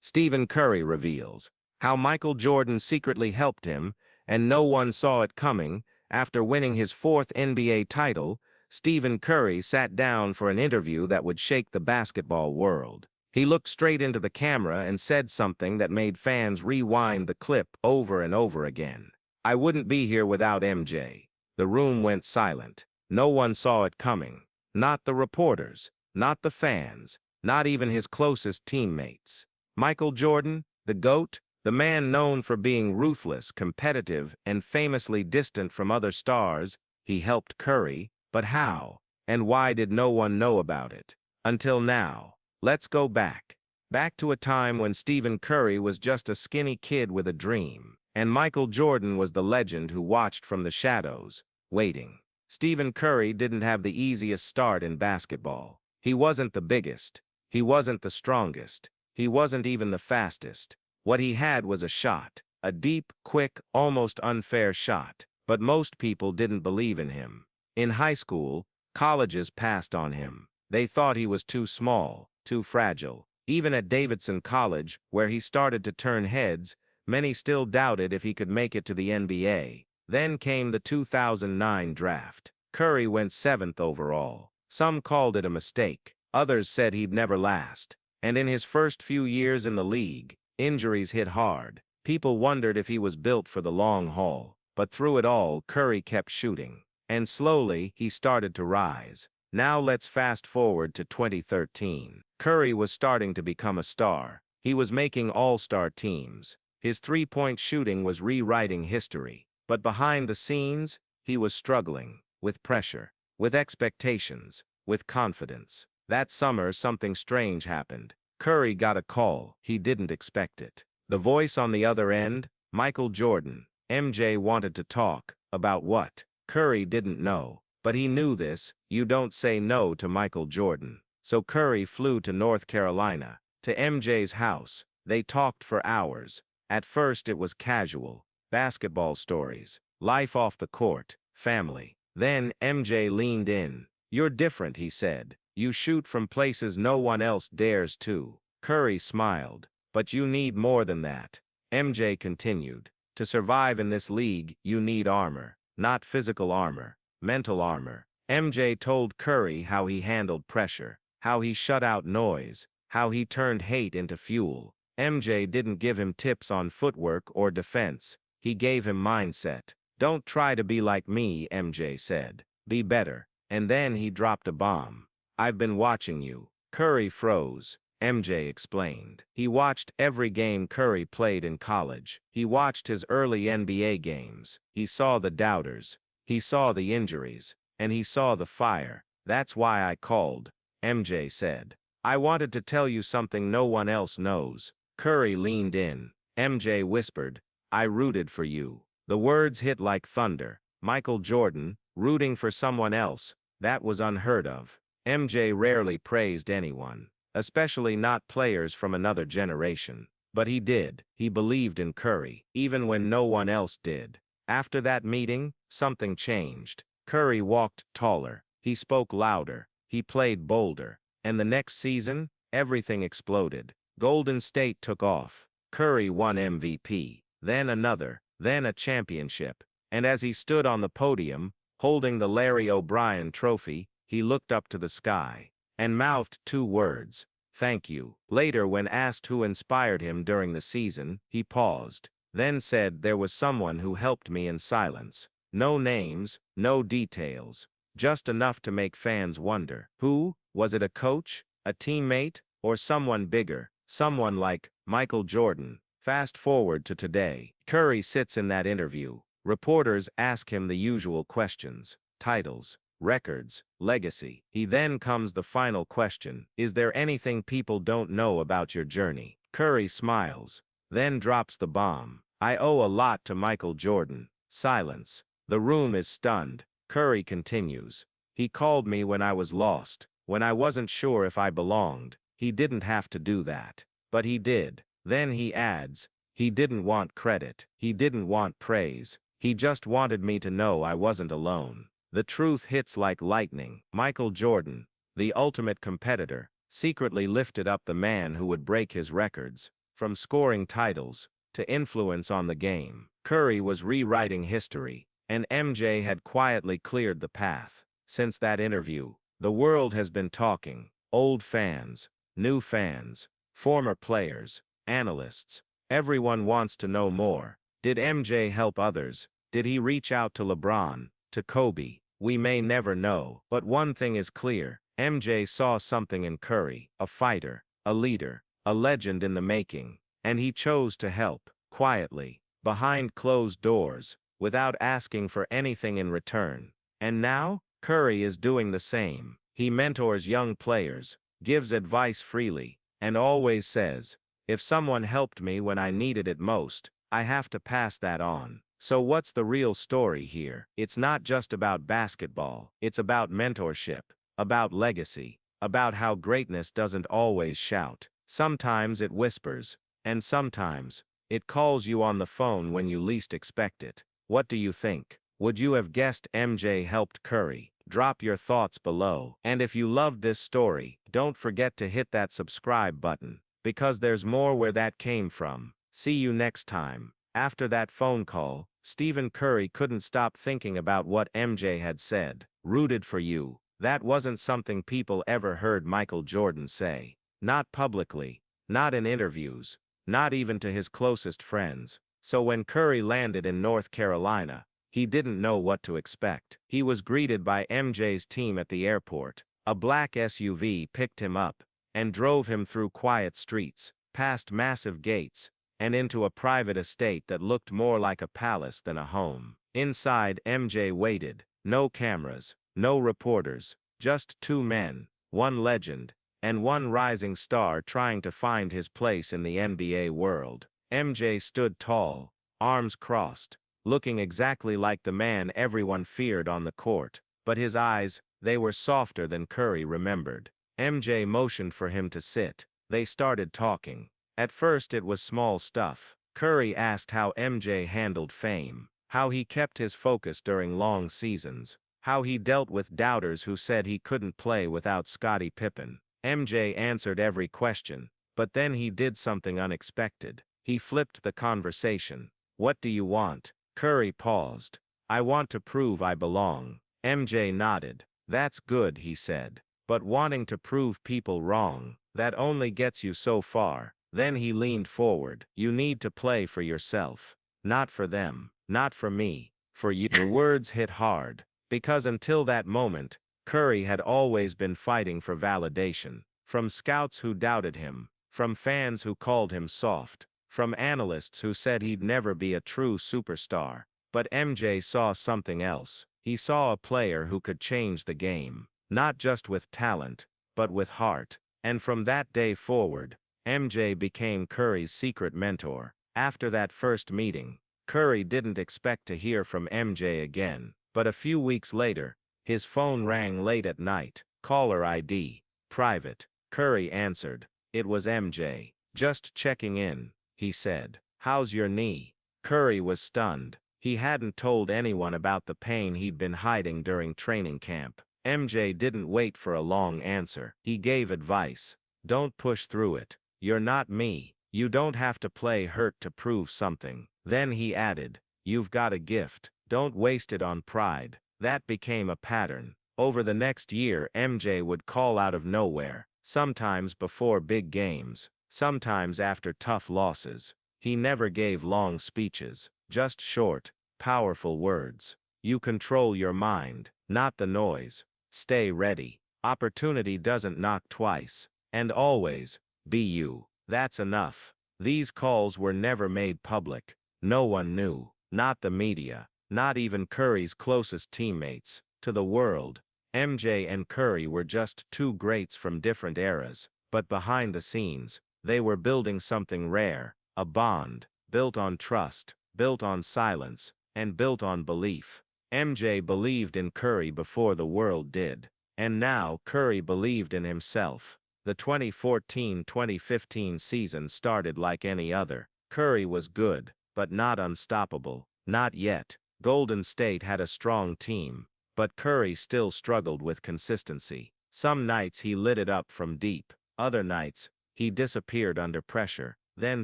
Stephen Curry reveals how Michael Jordan secretly helped him, and no one saw it coming. After winning his fourth NBA title, Stephen Curry sat down for an interview that would shake the basketball world. He looked straight into the camera and said something that made fans rewind the clip over and over again. "I wouldn't be here without MJ." The room went silent. No one saw it coming. Not the reporters, not the fans, not even his closest teammates. Michael Jordan, the GOAT, the man known for being ruthless, competitive, and famously distant from other stars, he helped Curry, but how? And why did no one know about it? Until now. Let's go back. Back to a time when Stephen Curry was just a skinny kid with a dream, and Michael Jordan was the legend who watched from the shadows, waiting. Stephen Curry didn't have the easiest start in basketball. He wasn't the biggest. He wasn't the strongest. He wasn't even the fastest. What he had was a shot, a deep, quick, almost unfair shot. But most people didn't believe in him. In high school, colleges passed on him. They thought he was too small, too fragile. Even at Davidson College, where he started to turn heads, many still doubted if he could make it to the NBA. Then came the 2009 draft. Curry went 7th overall. Some called it a mistake. Others said he'd never last. And in his first few years in the league, injuries hit hard. People wondered if he was built for the long haul. But through it all, Curry kept shooting. And slowly, he started to rise. Now let's fast forward to 2013. Curry was starting to become a star. He was making all-star teams. His three-point shooting was rewriting history. But behind the scenes, he was struggling. With pressure. With expectations. With confidence. That summer, something strange happened. Curry got a call. He didn't expect it. The voice on the other end, Michael Jordan. MJ wanted to talk. About what? Curry didn't know. But he knew this: you don't say no to Michael Jordan. So Curry flew to North Carolina, to MJ's house. They talked for hours. At first it was casual. Basketball stories. Life off the court. Family. Then MJ leaned in. "You're different," he said. "You shoot from places no one else dares to." Curry smiled. "But you need more than that." MJ continued. "To survive in this league, you need armor. Not physical armor. Mental armor." MJ told Curry how he handled pressure, how he shut out noise, how he turned hate into fuel. MJ didn't give him tips on footwork or defense. He gave him mindset. "Don't try to be like me," MJ said. "Be better." And then he dropped a bomb. "I've been watching you." Curry froze. MJ explained. He watched every game Curry played in college. He watched his early NBA games. He saw the doubters. He saw the injuries. And he saw the fire. "That's why I called," MJ said. "I wanted to tell you something no one else knows." Curry leaned in. MJ whispered, "I rooted for you." The words hit like thunder. Michael Jordan, rooting for someone else. That was unheard of. MJ rarely praised anyone, especially not players from another generation. But he did. He believed in Curry, even when no one else did. After that meeting, something changed. Curry walked taller. He spoke louder. He played bolder. And the next season, everything exploded. Golden State took off. Curry won MVP. Then another. Then a championship. And as he stood on the podium, holding the Larry O'Brien trophy, he looked up to the sky and mouthed two words: "Thank you." Later, when asked who inspired him during the season, he paused, then said, "There was someone who helped me in silence. No names, no details, just enough to make fans wonder." Who? Was it a coach, a teammate, or someone bigger? Someone like Michael Jordan. Fast forward to today. Curry sits in that interview. Reporters ask him the usual questions: titles, records, legacy. Then comes the final question: is there anything people don't know about your journey? Curry smiles, then drops the bomb: "I owe a lot to Michael Jordan." Silence. The room is stunned. Curry continues. "He called me when I was lost, when I wasn't sure if I belonged. He didn't have to do that. But he did." Then he adds, "He didn't want credit. He didn't want praise. He just wanted me to know I wasn't alone." The truth hits like lightning. Michael Jordan, the ultimate competitor, secretly lifted up the man who would break his records. from scoring titles to influence on the game. Curry was rewriting history, and MJ had quietly cleared the path. Since that interview, the world has been talking. Old fans, new fans, former players, analysts. Everyone wants to know more. Did MJ help others? Did he reach out to LeBron, to Kobe? We may never know, but one thing is clear. MJ saw something in Curry, a fighter, a leader, a legend in the making, and he chose to help, quietly, behind closed doors, without asking for anything in return. And now, Curry is doing the same. He mentors young players, gives advice freely, and always says, if someone helped me when I needed it most, I have to pass that on. So what's the real story here? It's not just about basketball. It's about mentorship, about legacy, about how greatness doesn't always shout. Sometimes it whispers, and sometimes it calls you on the phone when you least expect it. What do you think? Would you have guessed MJ helped Curry? Drop your thoughts below. And if you loved this story, don't forget to hit that subscribe button, because there's more where that came from. See you next time. After that phone call, Stephen Curry couldn't stop thinking about what MJ had said. Rooted for you. That wasn't something people ever heard Michael Jordan say. Not publicly, not in interviews, not even to his closest friends. So when Curry landed in North Carolina, he didn't know what to expect. He was greeted by MJ's team at the airport. A black SUV picked him up and drove him through quiet streets, past massive gates, and into a private estate that looked more like a palace than a home. Inside, MJ waited. No cameras, no reporters, just two men, one legend, and one rising star trying to find his place in the NBA world. MJ stood tall, arms crossed, looking exactly like the man everyone feared on the court, but his eyes, they were softer than Curry remembered. MJ motioned for him to sit. They started talking. At first it was small stuff. Curry asked how MJ handled fame, how he kept his focus during long seasons, how he dealt with doubters who said he couldn't play without Scottie Pippen. MJ answered every question, but then he did something unexpected. He flipped the conversation. What do you want? Curry paused. I want to prove I belong. MJ nodded. That's good, he said. But wanting to prove people wrong, that only gets you so far. Then he leaned forward. You need to play for yourself. Not for them. Not for me. For you. The words hit hard. Because until that moment, Curry had always been fighting for validation. From scouts who doubted him. From fans who called him soft. From analysts who said he'd never be a true superstar. But MJ saw something else. He saw a player who could change the game. Not just with talent, but with heart. And from that day forward, MJ became Curry's secret mentor. After that first meeting, Curry didn't expect to hear from MJ again. But a few weeks later, his phone rang late at night. Caller ID. Private. Curry answered. It was MJ. Just checking in, he said. How's your knee? Curry was stunned. He hadn't told anyone about the pain he'd been hiding during training camp. MJ didn't wait for a long answer. He gave advice. Don't push through it. You're not me. You don't have to play hurt to prove something. Then he added, you've got a gift. Don't waste it on pride. That became a pattern. Over the next year, MJ would call out of nowhere, sometimes before big games, sometimes after tough losses. He never gave long speeches, just short, powerful words. You control your mind, not the noise. Stay ready. Opportunity doesn't knock twice. And always, be you. That's enough. These calls were never made public. No one knew. Not the media. Not even Curry's closest teammates. To the world, MJ and Curry were just two greats from different eras. But behind the scenes, they were building something rare. A bond. Built on trust. Built on silence. And built on belief. MJ believed in Curry before the world did. And now Curry believed in himself. The 2014-2015 season started like any other. Curry was good, but not unstoppable. Not yet. Golden State had a strong team, but Curry still struggled with consistency. Some nights he lit it up from deep. Other nights, he disappeared under pressure. Then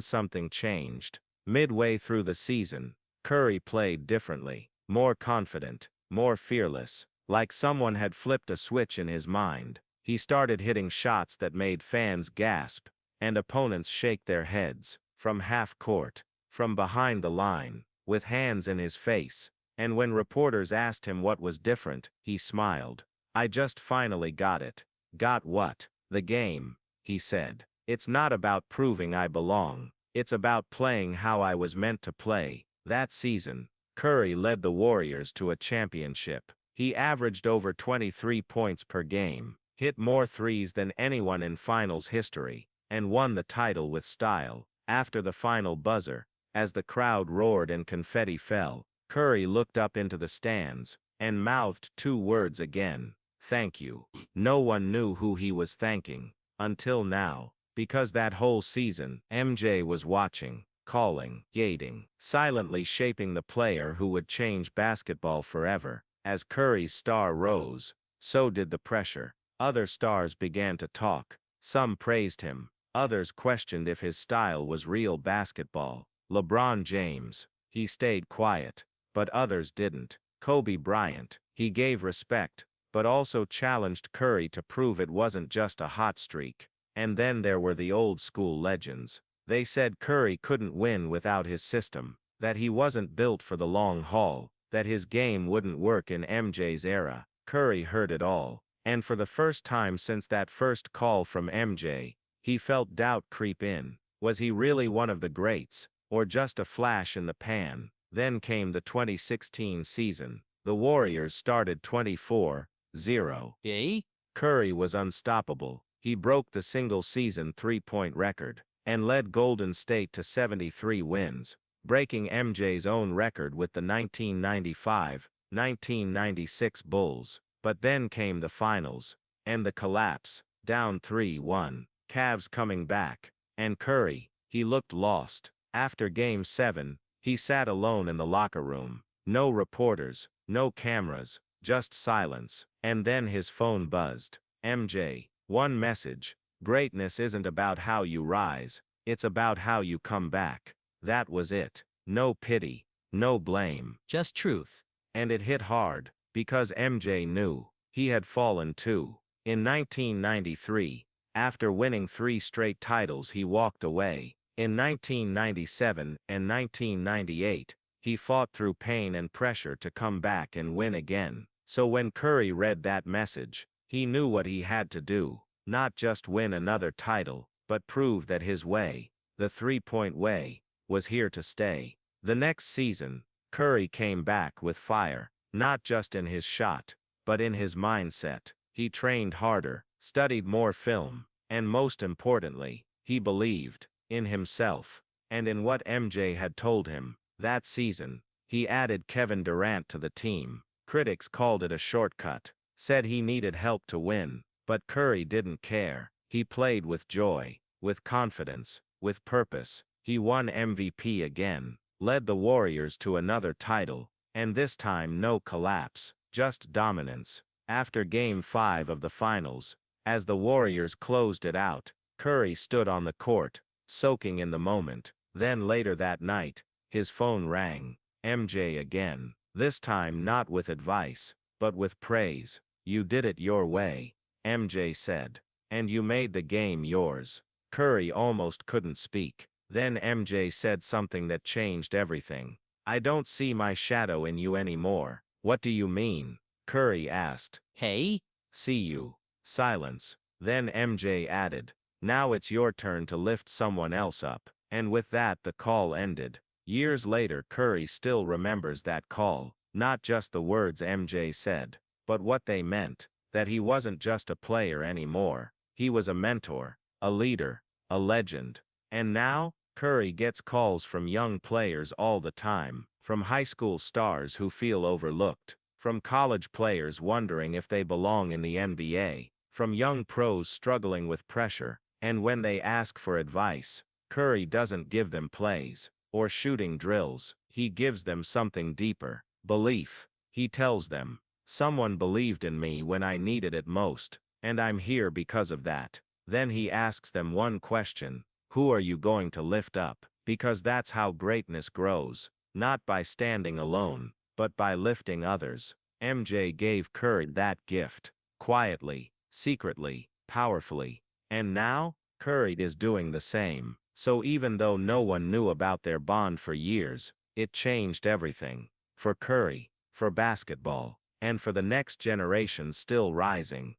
something changed. Midway through the season, Curry played differently, more confident, more fearless, like someone had flipped a switch in his mind. He started hitting shots that made fans gasp and opponents shake their heads, from half court, from behind the line, with hands in his face. And when reporters asked him what was different, he smiled. "I just finally got it." "Got what?" "The game," he said. "It's not about proving I belong. It's about playing how I was meant to play." That season, Curry led the Warriors to a championship. He averaged over 23 points per game, hit more threes than anyone in finals history, and won the title with style. After the final buzzer, as the crowd roared and confetti fell, Curry looked up into the stands and mouthed two words again: "Thank you." No one knew who he was thanking, until now, because that whole season, MJ was watching, calling, gating, silently shaping the player who would change basketball forever. As Curry's star rose, so did the pressure. Other stars began to talk. Some praised him, others questioned if his style was real basketball. LeBron James, he stayed quiet, but others didn't. Kobe Bryant, he gave respect, but also challenged Curry to prove it wasn't just a hot streak. And then there were the old school legends. They said Curry couldn't win without his system, that he wasn't built for the long haul, that his game wouldn't work in MJ's era. Curry heard it all, and for the first time since that first call from MJ, he felt doubt creep in. Was he really one of the greats, or just a flash in the pan? Then came the 2016 season. The Warriors started 24-0. Curry was unstoppable. He broke the single-season three-point record and led Golden State to 73 wins, breaking MJ's own record with the 1995-1996 Bulls. But then came the finals, and the collapse, down 3-1, Cavs coming back, and Curry, he looked lost. After Game 7, he sat alone in the locker room. No reporters, no cameras, just silence. And then his phone buzzed. "MJ, one message. Greatness isn't about how you rise, it's about how you come back." That was it. No pity, no blame. Just truth. And it hit hard, because MJ knew. He had fallen too. In 1993, after winning 3 straight titles, he walked away. In 1997 and 1998, he fought through pain and pressure to come back and win again. So when Curry read that message, he knew what he had to do. Not just win another title, but prove that his way, the three-point way, was here to stay. The next season, Curry came back with fire, not just in his shot, but in his mindset. He trained harder, studied more film, and most importantly, he believed in himself and in what MJ had told him. That season, he added Kevin Durant to the team. Critics called it a shortcut, said he needed help to win, but Curry didn't care. He played with joy, with confidence, with purpose. He won MVP again, led the Warriors to another title, and this time no collapse, just dominance. After Game 5 of the finals, as the Warriors closed it out, Curry stood on the court, soaking in the moment. Then later that night, his phone rang. MJ again, this time not with advice, but with praise. "You did it your way," MJ said, "and you made the game yours." Curry almost couldn't speak. Then MJ said something that changed everything. "I don't see my shadow in you anymore." "What do you mean?" Curry asked. "Hey? See you." Silence. Then MJ added, "Now it's your turn to lift someone else up." And with that the call ended. Years later Curry still remembers that call, not just the words MJ said, but what they meant, that he wasn't just a player anymore. He was a mentor, a leader, a legend. And now, Curry gets calls from young players all the time, from high school stars who feel overlooked, from college players wondering if they belong in the NBA, from young pros struggling with pressure, and when they ask for advice, Curry doesn't give them plays or shooting drills. He gives them something deeper: belief. He tells them, "Someone believed in me when I needed it most, and I'm here because of that." Then he asks them one question: Who are you going to lift up? Because that's how greatness grows, not by standing alone, but by lifting others. MJ gave Curry that gift, quietly, secretly, powerfully. And now, Curry is doing the same. So even though no one knew about their bond for years, it changed everything. For Curry, for basketball, and for the next generation still rising.